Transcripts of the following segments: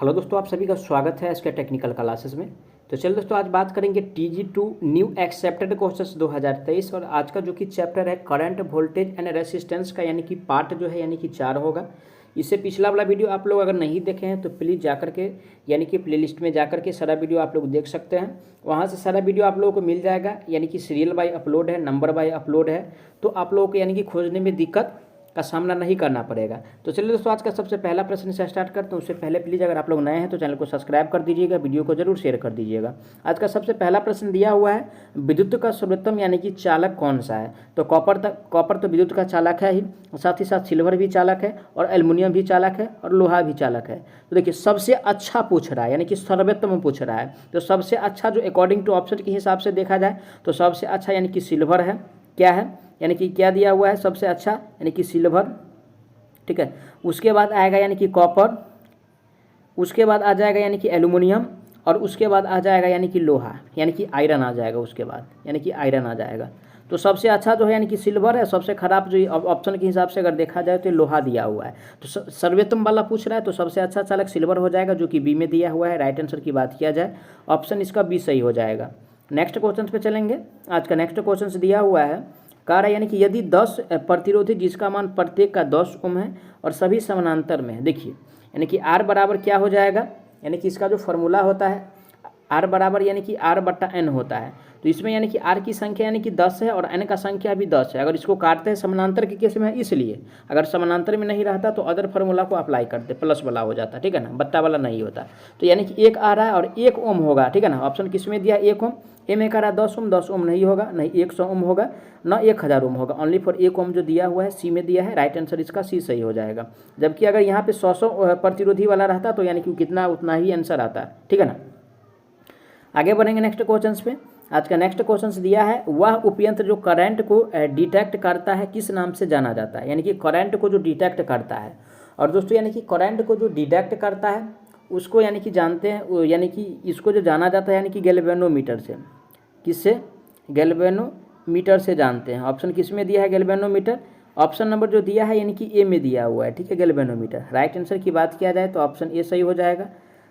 Hello दोस्तों, आप सभी का स्वागत है इसके टेक्निकल क्लासेस में। तो चलिए दोस्तों, आज बात करेंगे TG2 न्यू एक्सेप्टेड क्वेश्चंस 2023 और आज का जो कि चैप्टर है करंट वोल्टेज एंड रेसिस्टेंस का, यानी कि पार्ट जो है यानी कि 4 होगा। इससे पिछला वाला वीडियो आप लोग अगर नहीं देखे हैं तो प्लीज़ जाकर के यानी कि प्लेलिस्ट में जाकर के सारा वीडियो आप लोग देख सकते हैं। वहाँ से सारा वीडियो आप लोगों को मिल जाएगा, यानी कि सीरियल बाय अपलोड है, नंबर बाय अपलोड है, तो आप लोगों को यानी कि खोजने में दिक्कत का सामना नहीं करना पड़ेगा। तो चलिए दोस्तों, आज का सबसे पहला प्रश्न से स्टार्ट करते हैं। उससे पहले प्लीज़ अगर आप लोग नए हैं तो चैनल को सब्सक्राइब कर दीजिएगा, वीडियो को जरूर शेयर कर दीजिएगा। आज का सबसे पहला प्रश्न दिया हुआ है, विद्युत का सर्वोत्तम यानी कि चालक कौन सा है। तो कॉपर तो विद्युत का चालक है ही, साथ ही साथ सिल्वर भी चालक है और एल्युमिनियम भी चालक है और लोहा भी चालक है। तो देखिए, सबसे अच्छा पूछ रहा है यानी कि सर्वोत्तम पूछ रहा है। तो सबसे अच्छा जो अकॉर्डिंग टू ऑप्शन के हिसाब से देखा जाए तो सबसे अच्छा यानी कि सिल्वर है। क्या है यानी कि क्या दिया हुआ है, सबसे अच्छा यानी कि सिल्वर, ठीक है। उसके बाद आएगा यानी कि कॉपर, उसके बाद आ जाएगा यानी कि एल्युमिनियम और उसके बाद आ जाएगा यानी कि लोहा, यानी कि आयरन आ जाएगा उसके बाद, यानी कि आयरन आ जाएगा। तो सबसे अच्छा जो है यानी कि सिल्वर है, सबसे खराब जो ऑप्शन के हिसाब से अगर देखा जाए तो लोहा दिया हुआ है। तो सर्वोत्तम वाला पूछ रहा है, तो सबसे अच्छा चालक सिल्वर हो जाएगा, जो कि बी में दिया हुआ है। राइट आंसर की बात किया जाए ऑप्शन इसका बी सही हो जाएगा। नेक्स्ट क्वेश्चन पे चलेंगे। आज का नेक्स्ट क्वेश्चन दिया हुआ है, कह रहा है यानी कि यदि 10 प्रतिरोधी जिसका मान प्रत्येक का 10 ओम है और सभी समानांतर में है। देखिए, यानी कि R बराबर क्या हो जाएगा, यानी कि इसका जो फॉर्मूला होता है R बराबर यानी कि R/N होता है। तो इसमें यानी कि R की संख्या यानी कि 10 है और N का संख्या भी 10 है। अगर इसको काटते हैं समानांतर के केस में, इसलिए अगर समानांतर में नहीं रहता तो अदर फार्मूला को अप्लाई करते, प्लस वाला हो जाता, ठीक है ना, बट्टा वाला नहीं होता। तो यानी कि 1 आ रहा है और 1 ओम होगा, ठीक है ना। ऑप्शन किस में दिया, 1 ओम। ए में कह रहा है 10 ओम, 10 ओम नहीं होगा, नहीं 100 ओम होगा, ना 1000 ओम होगा, ओनली फॉर 1 ओम जो दिया हुआ है सी में दिया है। राइट आंसर इसका सी सही हो जाएगा। जबकि अगर यहाँ पे 100 प्रतिरोधी वाला रहता तो यानी कि कितना उतना ही आंसर आता, ठीक है ना। आगे बढ़ेंगे नेक्स्ट क्वेश्चन पे। आज का नेक्स्ट क्वेश्चन दिया है, वह उपयंत्र जो करंट को डिटेक्ट करता है किस नाम से जाना जाता है। यानी कि करंट को जो डिटेक्ट करता है, और दोस्तों यानी कि करंट को जो डिटेक्ट करता है उसको यानी कि जानते हैं, यानी कि इसको जो जाना जाता है यानी कि गैल्वेनोमीटर से। किससे, गैल्वेनोमीटर से जानते हैं। ऑप्शन किस में दिया है, गैल्वेनोमीटर। ऑप्शन नंबर जो दिया है यानी कि ए में दिया हुआ है, ठीक है, गैल्वेनोमीटर। राइट आंसर की बात किया जाए तो ऑप्शन ए सही हो जाएगा।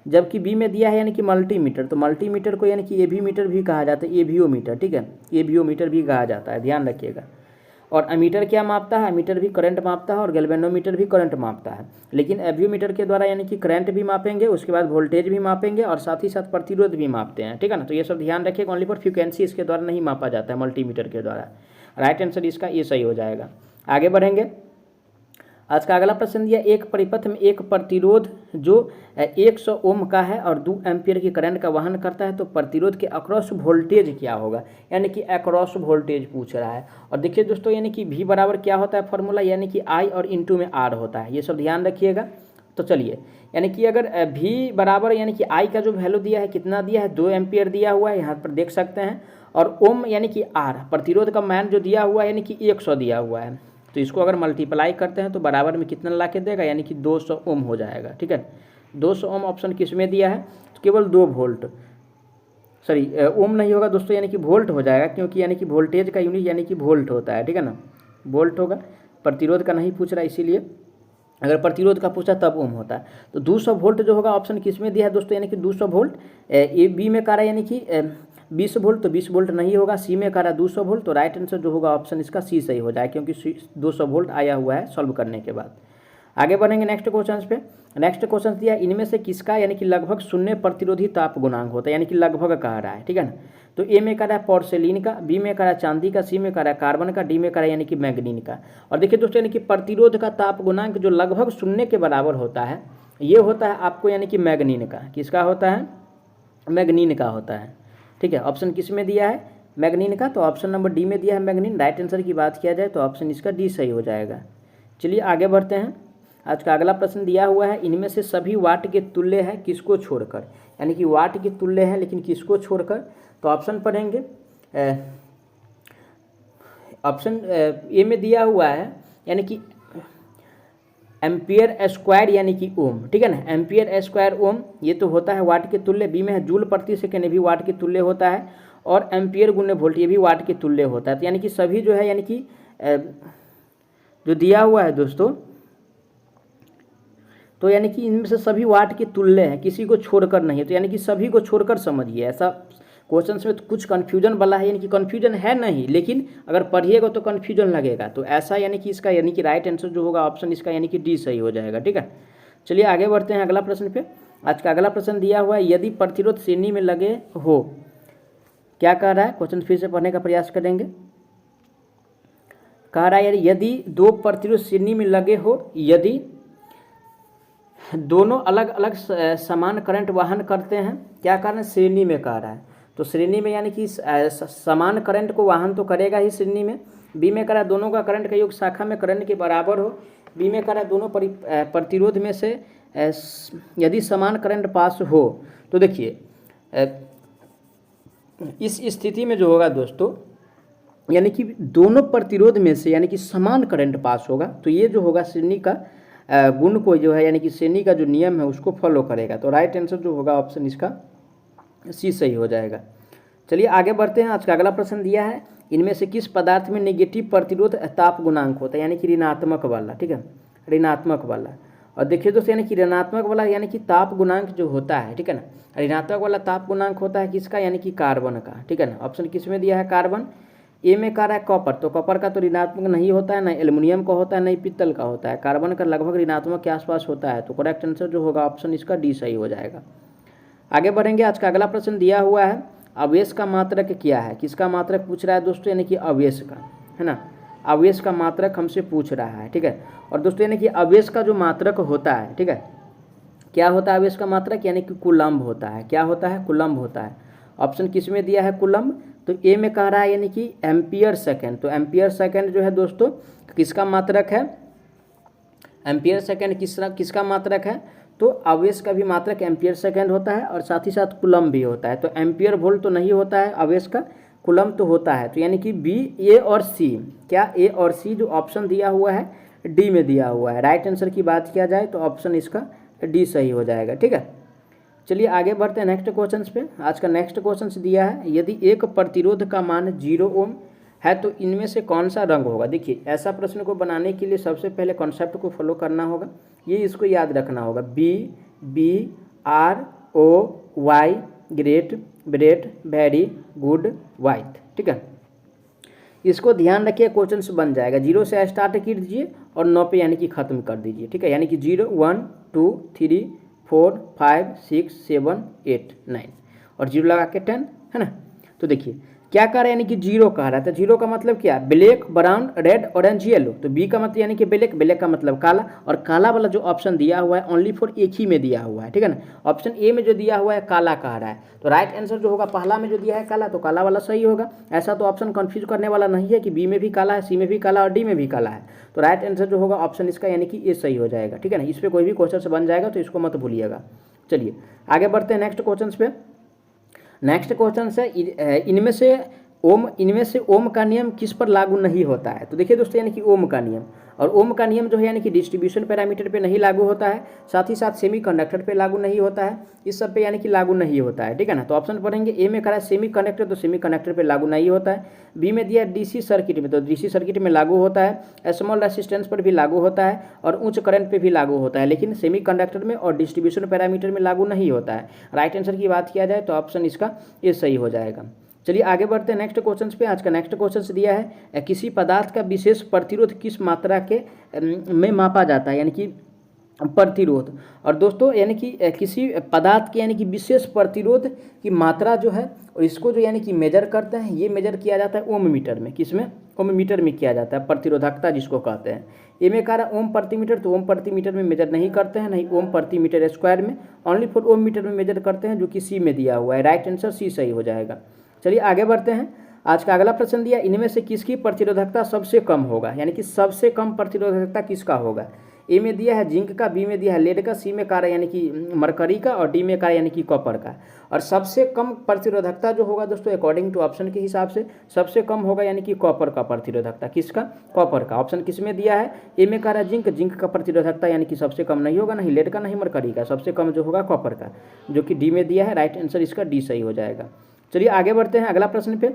जबकि बी में दिया है यानी कि मल्टीमीटर, तो मल्टीमीटर को यानी कि एवीमीटर भी कहा जाता है, एवीओमीटर, ठीक है, एवीओमीटर भी कहा जाता है, ध्यान रखिएगा। और अमीटर क्या मापता है, अमीटर भी करंट मापता है और गैल्वेनोमीटर भी करंट मापता है। लेकिन एवीओमीटर के द्वारा यानी कि करंट भी मापेंगे, उसके बाद वोल्टेज भी मापेंगे और साथ ही साथ प्रतिरोध भी मापते हैं, ठीक है ना। तो ये सब ध्यान रखिएगा, ओनली फॉर फ्रीक्वेंसी इसके द्वारा नहीं मापा जाता है मल्टीमीटर के द्वारा। राइट आंसर इसका ये सही हो जाएगा। आगे बढ़ेंगे। आज का अगला प्रश्न दिया, एक परिपथ में एक प्रतिरोध जो 100 ओम का है और 2 एम्पियर की करंट का वहन करता है, तो प्रतिरोध के अक्रॉस वोल्टेज क्या होगा। यानी कि अक्रॉस वोल्टेज पूछ रहा है। और देखिए दोस्तों, यानी कि V बराबर क्या होता है फॉर्मूला, यानी कि I और इंटू में R होता है, ये सब ध्यान रखिएगा। तो चलिए, यानी कि अगर V बराबर यानी कि I का जो वैल्यू दिया है, कितना दिया है, 2 एम्पियर दिया हुआ है, यहाँ पर देख सकते हैं। और ओम यानी कि R, प्रतिरोध का मान जो दिया हुआ है यानी कि 100 दिया हुआ है। तो इसको अगर मल्टीप्लाई करते हैं तो बराबर में कितना ला के देगा, यानी कि 200 ओम हो जाएगा, ठीक है। 200 ओम ऑप्शन किस में दिया है, तो केवल 2 वोल्ट, सॉरी ओम नहीं होगा दोस्तों, यानी कि वोल्ट हो जाएगा, क्योंकि यानी कि वोल्टेज का यूनिट यानी कि वोल्ट होता है, ठीक है ना, वोल्ट होगा। प्रतिरोध का नहीं पूछ रहा, इसीलिए अगर प्रतिरोध का पूछा तब ओम होता है। तो 200 वोल्ट जो होगा ऑप्शन किस में दिया है दोस्तों, यानी कि 200 वोल्ट। ए बी में कह रहा है यानी कि 20 वोल्ट, तो 20 वोल्ट नहीं होगा। सी में कह रहा है 200 वोल्ट, तो राइट आंसर जो होगा ऑप्शन इसका सी सही हो जाए, क्योंकि 200 वोल्ट आया हुआ है सॉल्व करने के बाद। आगे बढ़ेंगे नेक्स्ट क्वेश्चन पे। नेक्स्ट क्वेश्चन दिया, इनमें से किसका यानी कि लगभग 0 प्रतिरोधी ताप गुणांक होता है, यानी कि लगभग कह रहा है, ठीक है ना। तो ए में कह रहा है पोर्सेलिन का, बी में कह रहा है चांदी का, सी में कह रहा है कार्बन का, डी में कह रहा है यानी कि मैग्नीन का। और देखिए दोस्तों, यानी कि प्रतिरोध का ताप गुणांक जो लगभग 0 के बराबर होता है, ये होता है आपको यानी कि मैग्नीन का। किसका होता है, मैग्नीन का होता है, ठीक है। ऑप्शन किस में दिया है, मैग्नीन का, तो ऑप्शन नंबर डी में दिया है मैग्नीन। राइट आंसर की बात किया जाए तो ऑप्शन इसका डी सही हो जाएगा। चलिए आगे बढ़ते हैं। आज का अगला प्रश्न दिया हुआ है, इनमें से सभी वाट के तुल्य है किसको छोड़कर। यानी कि वाट के तुल्य है लेकिन किसको छोड़कर। तो ऑप्शन पढ़ेंगे, ऑप्शन ए में दिया हुआ है यानी कि एम्पियर स्क्वायर यानी कि ओम, ठीक है ना, एम्पियर स्क्वायर ओम, ये तो होता है वाट के तुल्य। बी में है जूल प्रति सेकेंड, ये भी वाट के तुल्य होता है। और एम्पियर गुणे वोल्ट, ये भी वाट के तुल्य होता है। तो यानी कि सभी जो है यानी कि जो दिया हुआ है दोस्तों, तो यानी कि इनमें से सभी वाट के तुल्य हैं, किसी को छोड़कर नहीं है, तो यानी कि सभी को छोड़कर समझिए। ऐसा क्वेश्चन में तो कुछ कन्फ्यूजन वाला है, यानी कि कन्फ्यूजन है नहीं, लेकिन अगर पढ़िएगा तो कन्फ्यूजन लगेगा। तो ऐसा यानी कि इसका यानी कि राइट आंसर जो होगा ऑप्शन इसका यानी कि डी सही हो जाएगा। ठीक है, चलिए आगे बढ़ते हैं अगला प्रश्न पे। आज का अगला प्रश्न दिया हुआ है, यदि प्रतिरोध श्रेणी में लगे हो, क्या कह रहा है, क्वेश्चन फिर से पढ़ने का प्रयास करेंगे। कह रहा है यदि दो प्रतिरोध श्रेणी में लगे हो, यदि दोनों अलग अलग समान करंट वहन करते हैं, क्या कारण श्रेणी में कह रहा है, तो श्रेणी में यानी कि समान करंट को वहन तो करेगा ही श्रेणी में। बी में कह रहा है दोनों का करंट का योग शाखा में करंट के बराबर हो। बी में कह रहा है दोनों प्रतिरोध में से यदि समान करंट पास हो। तो देखिए इस स्थिति में जो होगा दोस्तों, यानी कि दोनों प्रतिरोध में से यानी कि समान करंट पास होगा, तो ये जो होगा श्रेणी का गुण को जो है यानी कि श्रेणी का जो नियम है उसको फॉलो करेगा। तो राइट आंसर जो होगा ऑप्शन इसका सी सही हो जाएगा। चलिए आगे बढ़ते हैं। आज का अगला प्रश्न दिया है, इनमें से किस पदार्थ में नेगेटिव प्रतिरोध ताप गुणांक होता है, यानी कि ऋणात्मक वाला। ठीक है, ऋणात्मक वाला। और देखिए दोस्तों यानी कि ऋणात्मक वाला यानी कि ताप गुणांक जो होता है, ठीक है ना, ऋणात्मक वाला ताप गुणांक होता है किसका, यानी कि कार्बन का। ठीक है ना, ऑप्शन किस में दिया है, कार्बन। ए में कह रहा है कॉपर, तो कॉपर का तो ऋणात्मक नहीं होता है, ना एल्युमिनियम का होता है, नहीं पित्तल का होता है। कार्बन का लगभग ऋणात्मक के आसपास होता है। तो करेक्ट आंसर जो होगा ऑप्शन इसका डी सही हो जाएगा। आगे बढ़ेंगे। आज का अगला प्रश्न दिया हुआ है, आवेश का मात्रक क्या है, किसका मात्रक पूछ रहा है दोस्तों, यानी कि आवेश का, है ना, आवेश का मात्रक हमसे पूछ रहा है। ठीक है, और दोस्तों यानी कि आवेश का जो मात्रक होता है, ठीक है, क्या होता है आवेश का मात्रक, यानी कि कूलम्ब होता है। क्या होता है, कूलम्ब होता है। ऑप्शन किस में दिया है, कूलम्ब। तो ए में कह रहा है यानी कि एम्पियर सेकेंड। तो एम्पियर सेकेंड जो है दोस्तों किसका मात्रक है, एम्पियर सेकेंड किसका मात्रक है, तो आवेश का भी मात्रक एम्पियर सेकेंड होता है और साथ ही साथ कूलम्ब भी होता है। तो एम्पियर वोल्ट तो नहीं होता है आवेश का, कूलम्ब तो होता है। तो यानी कि बी, ए और सी, क्या ए और सी जो ऑप्शन दिया हुआ है डी में दिया हुआ है। राइट आंसर की बात किया जाए तो ऑप्शन इसका डी सही हो जाएगा। ठीक है, चलिए आगे बढ़ते हैं नेक्स्ट क्वेश्चन पे। आज का नेक्स्ट क्वेश्चन दिया है, यदि एक प्रतिरोध का मान 0 ओम है तो इनमें से कौन सा रंग होगा। देखिए ऐसा प्रश्न को बनाने के लिए सबसे पहले कॉन्सेप्ट को फॉलो करना होगा, ये इसको याद रखना होगा। BROY great, bright, very, good, white. ठीक है, इसको ध्यान रखिए, क्वेश्चन बन जाएगा। 0 से स्टार्ट कीजिए और 9 पे यानी कि ख़त्म कर दीजिए। ठीक है, यानी कि 0 1 2 3 4 5 6 7 8 9 और 0 लगा के 10, है ना। तो देखिए क्या कह रहा है, यानी कि 0 कह रहा था। 0 का मतलब क्या, black, brown, red, orange, yellow. तो बी का मतलब यानी कि ब्लैक, ब्लैक का मतलब काला, और काला वाला जो ऑप्शन दिया हुआ है ओनली फॉर एक ही में दिया हुआ है। ठीक है ना, ऑप्शन ए में जो दिया हुआ है काला कह रहा है। तो राइट आंसर जो होगा पहला में जो दिया है काला, तो काला वाला सही होगा। ऐसा तो ऑप्शन कंफ्यूज करने वाला नहीं है कि बी में भी काला है, सी में भी काला और डी में भी काला है। तो राइट आंसर जो होगा ऑप्शन इसका यानी कि ए सही हो जाएगा। ठीक है ना, इस पर कोई भी क्वेश्चन बन जाएगा तो इसको मत भूलिएगा। चलिए आगे बढ़ते हैं नेक्स्ट क्वेश्चन पे। नेक्स्ट क्वेश्चन है, इनमें से ओम का नियम किस पर लागू नहीं होता है। तो देखिए दोस्तों यानी कि ओम का नियम, और ओम का नियम जो है यानी कि डिस्ट्रीब्यूशन पैरामीटर पे नहीं लागू होता है, साथ ही साथ सेमी कंडक्टर पे लागू नहीं होता है, इस सब पे यानी कि लागू नहीं होता है। ठीक है ना, तो ऑप्शन पढ़ेंगे। ए में करा है सेमी कंडक्टर, तो सेमी कंडक्टर पे लागू नहीं होता है। बी में दिया डीसी सर्किट में, तो डीसी सर्किट में लागू होता है। स्मॉल रेसिस्टेंस पर भी लागू होता है और उच्च करंट पे भी लागू होता है, लेकिन सेमी कंडक्टर में और डिस्ट्रीब्यूशन पैरामीटर में लागू नहीं होता है। राइट आंसर की बात किया जाए तो ऑप्शन इसका ये सही हो जाएगा। चलिए आगे बढ़ते हैं नेक्स्ट क्वेश्चन पे। आज का नेक्स्ट क्वेश्चन दिया है, किसी पदार्थ का विशेष प्रतिरोध किस मात्रा के में मापा जाता है, यानी कि प्रतिरोध। और दोस्तों यानी कि किसी पदार्थ के यानी कि विशेष प्रतिरोध की मात्रा जो है, और इसको जो यानी कि मेजर करते हैं, ये मेजर किया जाता है ओम मीटर में। किसमें, ओम मीटर में किया जाता है, प्रतिरोधकता जिसको कहते हैं। ए में कह रहा है ओम प्रति मीटर, तो ओम प्रति मीटर में मेजर नहीं करते हैं, नहीं ओम प्रति मीटर स्क्वायर में, ओनली फॉर ओम मीटर में मेजर करते हैं, जो कि सी में दिया हुआ है। राइट आंसर सी सही हो जाएगा। चलिए आगे बढ़ते हैं। आज का अगला प्रश्न दिया, इनमें से किसकी प्रतिरोधकता सबसे कम होगा, यानी कि सबसे कम प्रतिरोधकता किसका होगा। ए में दिया है जिंक का, बी में दिया है लेड का, सी में कह रहा है यानी कि मरकरी का, और डी में कह रहा है यानी कि कॉपर का। और सबसे कम प्रतिरोधकता जो होगा दोस्तों अकॉर्डिंग टू ऑप्शन के हिसाब से सबसे कम होगा यानी कि कॉपर का प्रतिरोधकता। किसका, कॉपर का। ऑप्शन किस में दिया है, ए में कह रहा है जिंक, जिंक का प्रतिरोधकता यानी कि सबसे कम नहीं होगा, नहीं लेड का नहीं मरकरी का, सबसे कम जो होगा कॉपर का, जो कि डी में दिया है। राइट आंसर इसका डी सही हो जाएगा। चलिए आगे बढ़ते हैं अगला प्रश्न पे।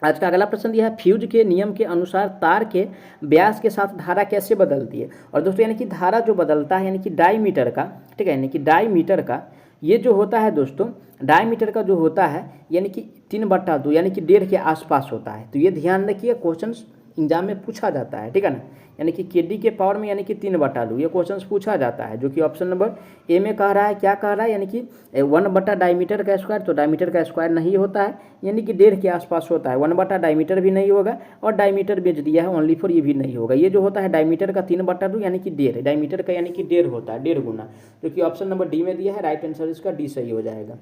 आज का अगला प्रश्न दिया है फ्यूज के नियम के अनुसार तार के व्यास के साथ धारा कैसे बदलती है। और दोस्तों यानी कि धारा जो बदलता है यानी कि डायमीटर का, ठीक है, यानी कि डायमीटर का ये जो होता है दोस्तों, डायमीटर का जो होता है यानी कि 3/2 यानी कि 1.5 के आसपास होता है। तो ये ध्यान रखिए, क्वेश्चन एग्जाम में पूछा जाता है, ठीक है ना, यानी कि KD के पावर में यानी कि 3/2 ये क्वेश्चन पूछा जाता है, जो कि ऑप्शन नंबर ए में कह रहा है। क्या कह रहा है, यानी कि 1/, डायमीटर का स्क्वायर, तो डायमीटर का स्क्वायर नहीं होता है, यानी कि 1.5 के आसपास होता है। 1/, डायमीटर भी नहीं होगा, और डायमीटर बेच दिया है ओनली फॉर, ये भी नहीं होगा। ये जो होता है डायमीटर का 3/2 यानी कि 1.5, डायमीटर का यानी कि 1.5 होता है, 1.5 गुना, जो कि ऑप्शन नंबर डी में दिया है। राइट आंसर इसका डी सही हो जाएगा।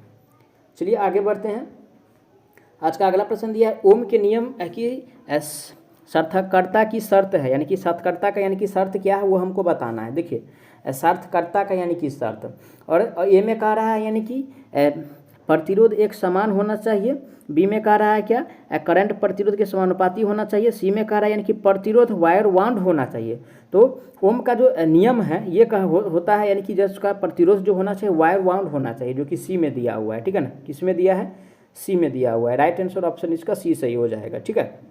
चलिए आगे बढ़ते हैं। आज का अगला प्रश्न दिया है ओम के नियम की सार्थकता की शर्त है, यानी कि सार्थकता का यानी कि शर्त क्या है वो हमको बताना है। देखिए सार्थकता का यानी कि शर्त, और ए में कह रहा है यानी कि प्रतिरोध एक समान होना चाहिए, बी में कह रहा है क्या करंट प्रतिरोध के समानुपाती होना चाहिए, सी में कह रहा है यानी कि प्रतिरोध वायर वाउंड होना चाहिए। तो ओम का जो नियम है ये होता है यानी कि जिसका प्रतिरोध जो होना चाहिए वायर वाउंड होना चाहिए, जो कि सी में दिया हुआ है, ठीक है ना, किस में दिया है, सी में दिया हुआ है। राइट आंसर ऑप्शन इसका सी सही हो जाएगा, ठीक है।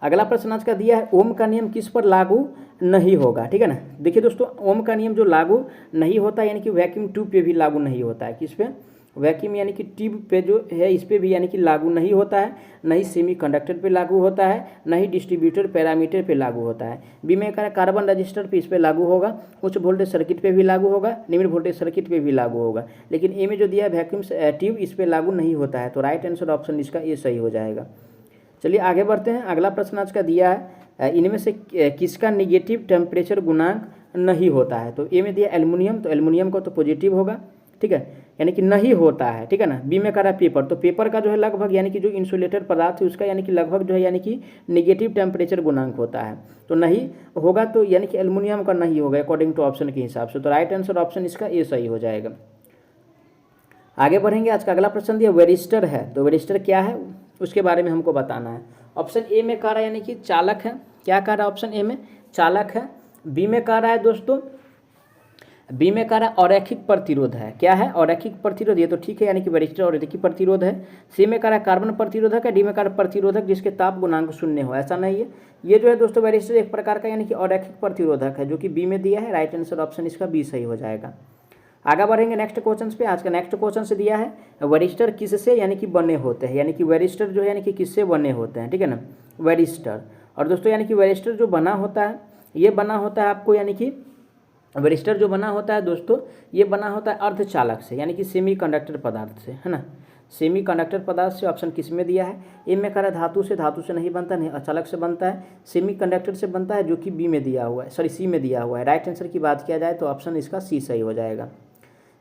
अगला प्रश्न आज का दिया है ओम का नियम किस पर लागू नहीं होगा, ठीक है ना। देखिए दोस्तों ओम का नियम जो लागू नहीं होता यानी कि वैक्यूम ट्यूब पे भी लागू नहीं होता है, किस पे, वैक्यूम यानी कि ट्यूब पे जो है इस पे भी यानी कि लागू नहीं होता है, नहीं सेमी कंडक्टर पे लागू होता है, नहीं डिस्ट्रीब्यूटर पैरामीटर पे लागू होता है। बी में कह कार्बन रजिस्टर पे इस पे लागू होगा, उच्च वोल्टेज सर्किट पे भी लागू होगा, निम्न वोल्टेज सर्किट पे भी लागू होगा। लेकिन ए में जो दिया है वैक्यूम ट्यूब इस पे लागू नहीं होता है, तो राइट आंसर ऑप्शन इसका ए सही हो जाएगा। चलिए आगे बढ़ते हैं। अगला प्रश्न आज का दिया है इनमें से किसका निगेटिव टेम्परेचर गुणांक नहीं होता है। तो ए में दिया एल्युमिनियम, तो एल्युमिनियम का तो पॉजिटिव होगा, ठीक है, यानी कि नहीं होता है, ठीक है ना। बी में कह रहा है पेपर, तो पेपर का जो है लगभग यानी कि जो इंसुलेटर पदार्थ है उसका यानी कि लगभग जो है यानी कि निगेटिव टेम्परेचर गुणांक होता है, तो नहीं होगा, तो यानी कि एल्युमिनियम का नहीं होगा अकॉर्डिंग टू ऑप्शन के हिसाब से। तो राइट आंसर ऑप्शन इसका ए सही हो जाएगा। आगे बढ़ेंगे। आज का अगला प्रश्न दिया वेरिस्टर है, तो वेरिस्टर क्या है उसके बारे में हमको बताना है। ऑप्शन ए में कह रहा है यानी कि चालक है, क्या कह रहा है ऑप्शन ए में, चालक है। बी में कह रहा है दोस्तों, बी में कह रहा है अरैखिक प्रतिरोध है, क्या है अरैखिक प्रतिरोध, ये तो ठीक है, यानी कि वेरिस्टर अरैखिक प्रतिरोध है। सी में कह रहा है कार्बन प्रतिरोधक है, डी में कह रहा है प्रतिरोधक जिसके ताप गुणांक 0 हो, ऐसा नहीं है। ये जो है दोस्तों वेरिस्टर एक प्रकार का यानी कि अरैखिक प्रतिरोधक है, जो कि बी में दिया है। राइट आंसर ऑप्शन इसका बी सही हो जाएगा। आगे बढ़ेंगे नेक्स्ट क्वेश्चन पे। आज का नेक्स्ट क्वेश्चन से दिया है वेरिस्टर किससे यानी कि बने होते हैं, यानी कि वेरिस्टर जो है यानी कि किससे बने होते हैं, ठीक है ना, वेरिस्टर। और दोस्तों यानी कि वेरिस्टर जो बना होता है ये बना होता है आपको, यानी कि वेरिस्टर जो बना होता है दोस्तों ये बना होता है अर्धचालक से, यानी कि सेमी कंडक्टर पदार्थ से, है ना, सेमी कंडक्टर पदार्थ से। ऑप्शन किस में दिया है, ए में कह रहा है धातु से, धातु से नहीं बनता, नहीं अचालक से बनता है, सेमी कंडक्टर से बनता है, जो कि बी में दिया हुआ है, सॉरी सी में दिया हुआ है। राइट आंसर की बात किया जाए तो ऑप्शन इसका सी सही हो जाएगा।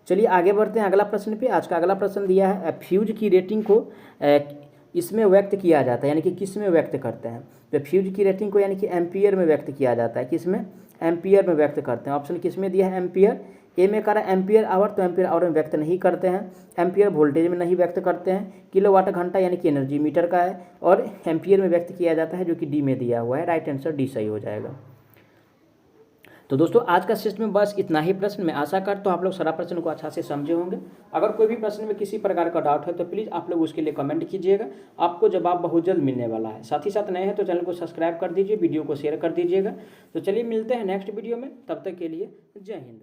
चलिए आगे बढ़ते हैं अगला प्रश्न पे। आज का अगला प्रश्न दिया है फ्यूज की रेटिंग को इसमें व्यक्त किया जाता है, यानी कि किस में व्यक्त करते हैं। तो फ्यूज की रेटिंग को यानी कि एम्पियर में व्यक्त किया जाता है, किस में, एम्पियर में व्यक्त करते हैं। ऑप्शन किस में दिया है, एम्पियर। ए में कह रहा है एम्पियर आवर, तो एम्पियर आवर में व्यक्त नहीं करते हैं। एम्पियर वोल्टेज में नहीं व्यक्त करते हैं। किलोवाट घंटा यानी कि एनर्जी मीटर का है, और एम्पियर में व्यक्त किया जाता है, जो कि डी में दिया हुआ है। राइट आंसर डी सही हो जाएगा। तो दोस्तों आज का सेशन में बस इतना ही प्रश्न। मैं आशा करता हूँ आप लोग सारा प्रश्न को अच्छा से समझे होंगे। अगर कोई भी प्रश्न में किसी प्रकार का डाउट है तो प्लीज़ आप लोग उसके लिए कमेंट कीजिएगा, आपको जवाब बहुत जल्द मिलने वाला है। साथ ही साथ नए हैं तो चैनल को सब्सक्राइब कर दीजिए, वीडियो को शेयर कर दीजिएगा। तो चलिए मिलते हैं नेक्स्ट वीडियो में, तब तक के लिए जय हिंद।